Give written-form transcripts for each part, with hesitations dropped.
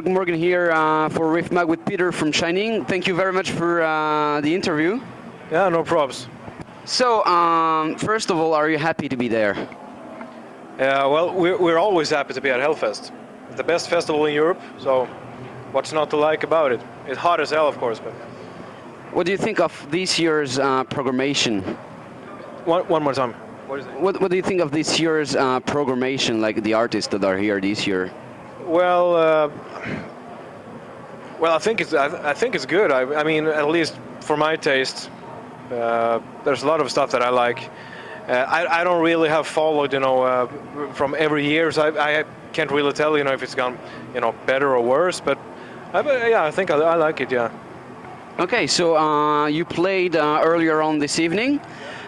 Morgan here for Riff Mag with Peter from Shining. Thank you very much for the interview. Yeah, no props. So, first of all, are you happy to be there? Well, we're always happy to be at Hellfest. The best festival in Europe, so what's not to like about it? It's hot as hell, of course, but... What do you think of this year's programmation? One more time. What is it? What do you think of this year's programmation, like the artists that are here this year? Well, I think it's good. I mean, at least for my taste, there's a lot of stuff that I like. I don't really have followed, from every year, so I can't really tell, if it's gone, better or worse. But yeah, I think I like it. Yeah. Okay, so you played earlier on this evening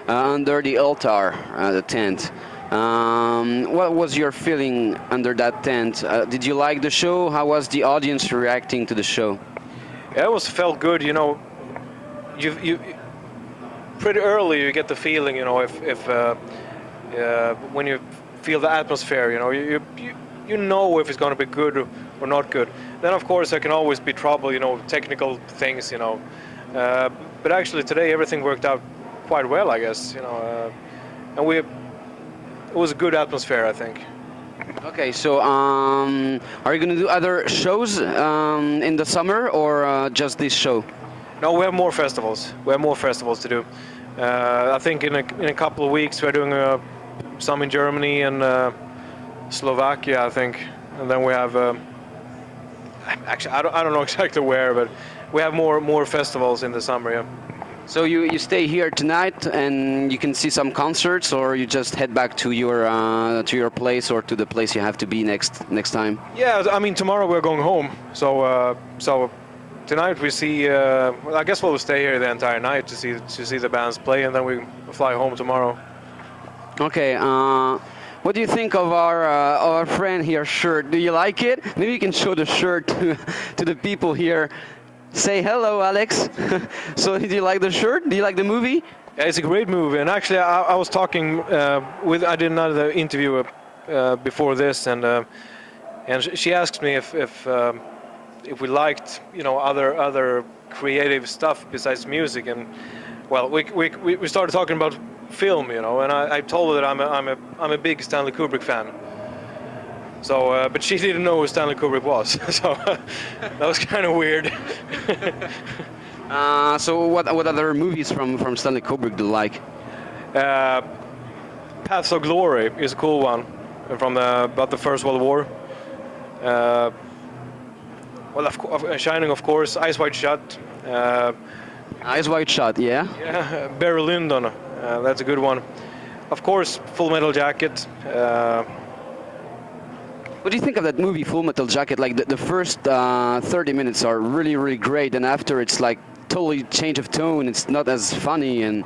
under the altar, the tent. What was your feeling under that tent? Did you like the show? How was the audience reacting to the show? Yeah, it felt good. You pretty early you get the feeling. If when you feel the atmosphere, you know if it's going to be good or not good. Then of course there can always be trouble. Technical things. But actually today everything worked out quite well, I guess. And it was a good atmosphere, I think. Okay, so are you going to do other shows in the summer or just this show? No, we have more festivals. We have more festivals to do. I think in a couple of weeks we're doing some in Germany and Slovakia, I think, and then we have. Actually, I don't know exactly where, but we have more festivals in the summer. Yeah. So you stay here tonight and you can see some concerts, or you just head back to your place or to the place you have to be next time? Yeah, I mean tomorrow we're going home, so tonight we see. I guess we'll stay here the entire night to see the bands play, and then we fly home tomorrow. Okay. What do you think of our friend here shirt? Do you like it? Maybe you can show the shirt to the people here. Say hello, Alex. So, did you like the shirt? Do you like the movie? Yeah, it's a great movie. And actually, I was talking I did another interview before this, and she asked me if we liked, other creative stuff besides music. And well, we started talking about film, and I told her that I'm a big Stanley Kubrick fan. So, but she didn't know who Stanley Kubrick was, so that was kind of weird. So, what other movies from Stanley Kubrick do you like? Paths of Glory is a cool one, from about the First World War. Well, Shining, of course. Eyes Wide Shut. Eyes Wide Shut, yeah. Yeah, Barry Lyndon. That's a good one. Of course, Full Metal Jacket. What do you think of that movie, Full Metal Jacket? Like the first 30 minutes are really, really great, and after it's like totally change of tone. It's not as funny and.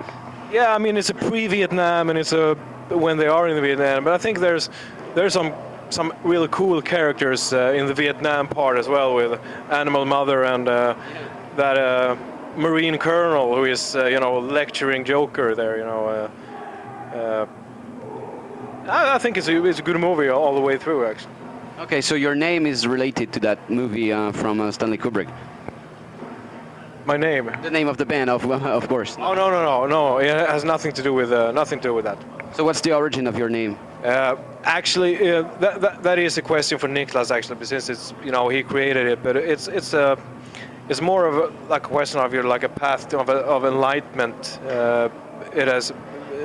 Yeah, I mean it's a pre-Vietnam and it's when they are in the Vietnam. But I think there's some really cool characters in the Vietnam part as well, with Animal Mother and that Marine Colonel who is lecturing Joker there. I think it's a good movie all the way through, actually. Okay, so your name is related to that movie from Stanley Kubrick. My name? The name of the band, of course. Oh no! It has nothing to do with that. So what's the origin of your name? Actually, that is a question for Niklas, actually, since it's he created it, but it's more of like a question of like a path of enlightenment. It has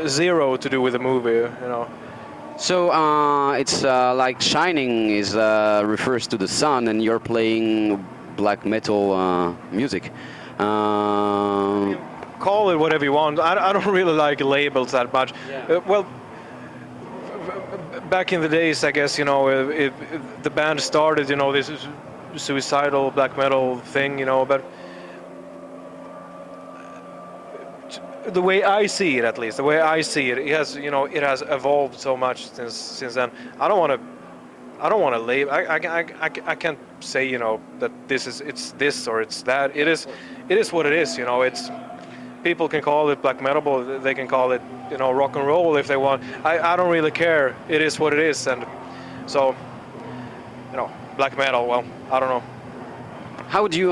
zero to do with the movie, So it's like Shining is refers to the sun, and you're playing black metal music. Call it whatever you want. I don't really like labels that much. Yeah. Well, back in the days, I guess if the band started, this is suicidal black metal thing, but. The way I see it, at least, it has, it has evolved so much since then. I don't want to label. I can't say, that it's this or it's that. It is what it is. It's people can call it black metal, but they can call it, rock and roll if they want. I don't really care. It is what it is, and so, black metal. Well, I don't know. How would you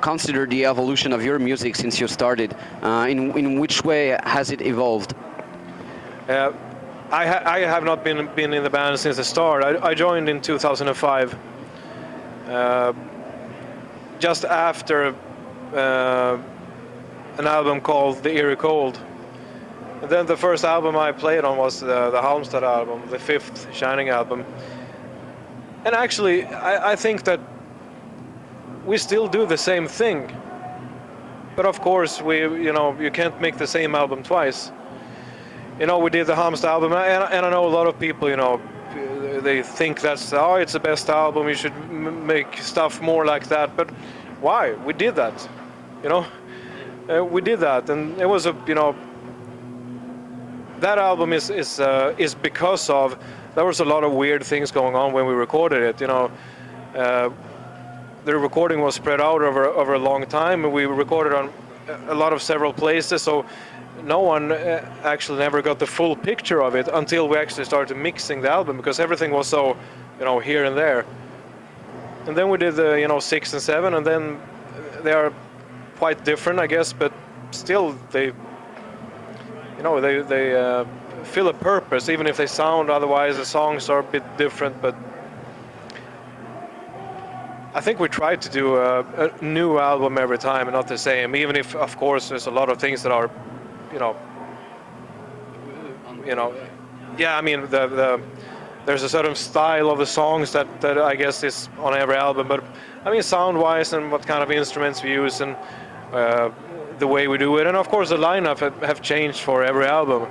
consider the evolution of your music since you started? In which way has it evolved? I have not been in the band since the start. I joined in 2005, just after an album called The Eerie Cold. And then the first album I played on was the Halmstad album, the fifth Shining album. And actually, I think that we still do the same thing. But of course, you can't make the same album twice. We did the Halmstad album, and I know a lot of people, they think it's the best album, you should make stuff more like that. But why? We did that, we did that, and it was that album is because of there was a lot of weird things going on when we recorded it. The recording was spread out over a long time, and we recorded on a lot of several places, so no one actually never got the full picture of it until we actually started mixing the album, because everything was so here and there. And then we did the 6 and 7, and then they are quite different, I guess, but still they fill a purpose, even if they sound otherwise. The songs are a bit different, but I think we try to do a new album every time and not the same, even if of course there's a lot of things that are yeah, I mean there's a certain style of the songs that I guess is on every album, but I mean sound-wise and what kind of instruments we use and the way we do it, and of course the lineup have changed for every album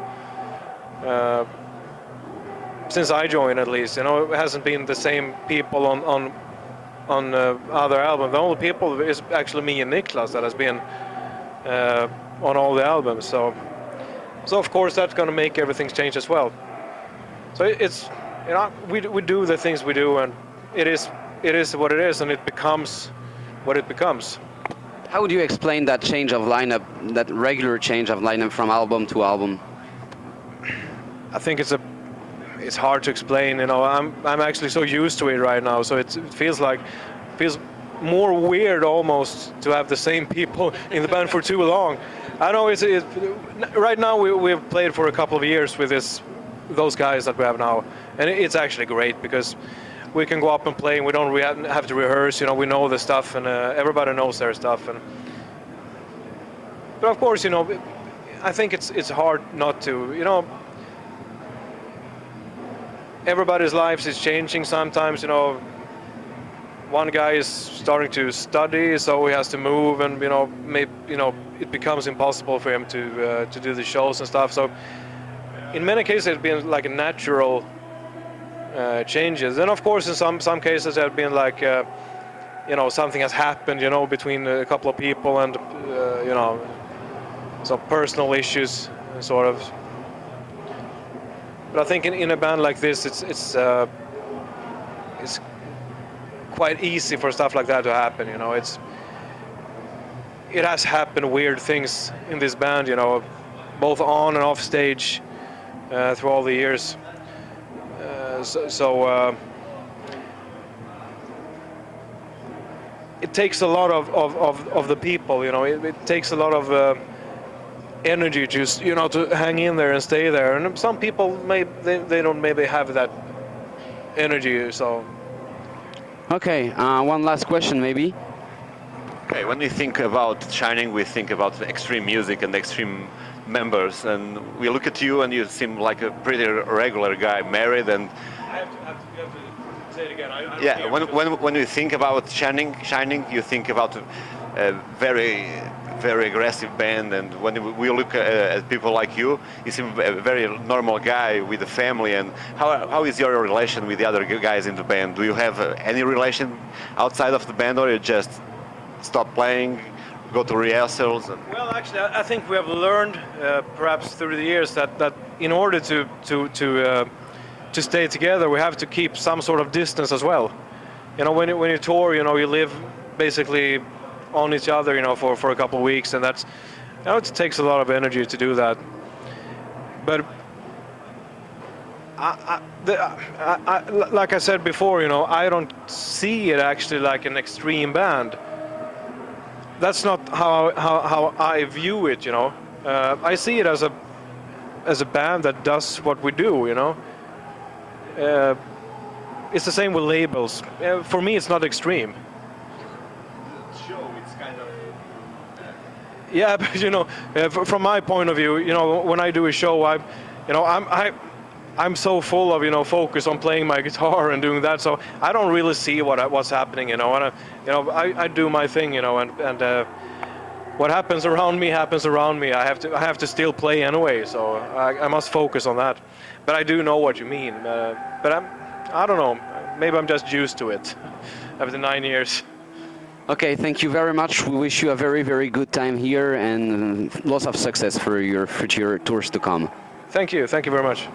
since I joined, at least. It hasn't been the same people on other albums. The only people is actually me and Niklas that has been on all the albums. So of course that's going to make everything change as well. So it's we do the things we do, and it is what it is, and it becomes what it becomes. How would you explain that change of lineup, that regular change of lineup from album to album? I think it's hard to explain. I'm actually so used to it right now, so it feels more weird almost to have the same people in the band for too long. I know it's right now we've played for a couple of years with those guys that we have now, and it's actually great because we can go up and play and we don't have to rehearse. We know the stuff, and everybody knows their stuff. But of course, I think it's hard not to. Everybody's lives is changing sometimes. One guy is starting to study, so he has to move, and maybe it becomes impossible for him to do the shows and stuff. So in many cases, it's been like a natural changes. And of course, in some cases, there have been like something has happened, between a couple of people, and some personal issues, sort of. But I think in a band like this, it's quite easy for stuff like that to happen. It has happened weird things in this band, both on and off stage through all the years. So it takes a lot of the people. It takes a lot of energy just to hang in there and stay there, and some people they don't maybe have that energy. So okay, one last question maybe. Okay, when we think about Shining, we think about extreme music and extreme members, and we look at you and you seem like a pretty regular guy, married, and you have to say it again. yeah, when you think about Shining, you think about a very aggressive band, and when we look at people like you seem a very normal guy with a family. And how is your relation with the other guys in the band? Do you have any relation outside of the band, or you just stop playing, go to rehearsals? Well, actually, I think we have learned perhaps through the years that in order to stay together, we have to keep some sort of distance as well. When you tour, you live basically on each other, for a couple of weeks, and that's, it takes a lot of energy to do that. But Like I said before, I don't see it actually like an extreme band. That's not how I view it, I see it as a band that does what we do, It's the same with labels. For me, it's not extreme. Show, it's kind of. Yeah, but from my point of view, when I do a show, I'm so full of focus on playing my guitar and doing that, so I don't really see what's happening, and I do my thing, and what happens around me happens around me. I have to still play anyway, so I must focus on that. But I do know what you mean. But I don't know. Maybe I'm just used to it after 9 years. Okay, thank you very much. We wish you a very, very good time here and lots of success for your future tours to come. Thank you very much.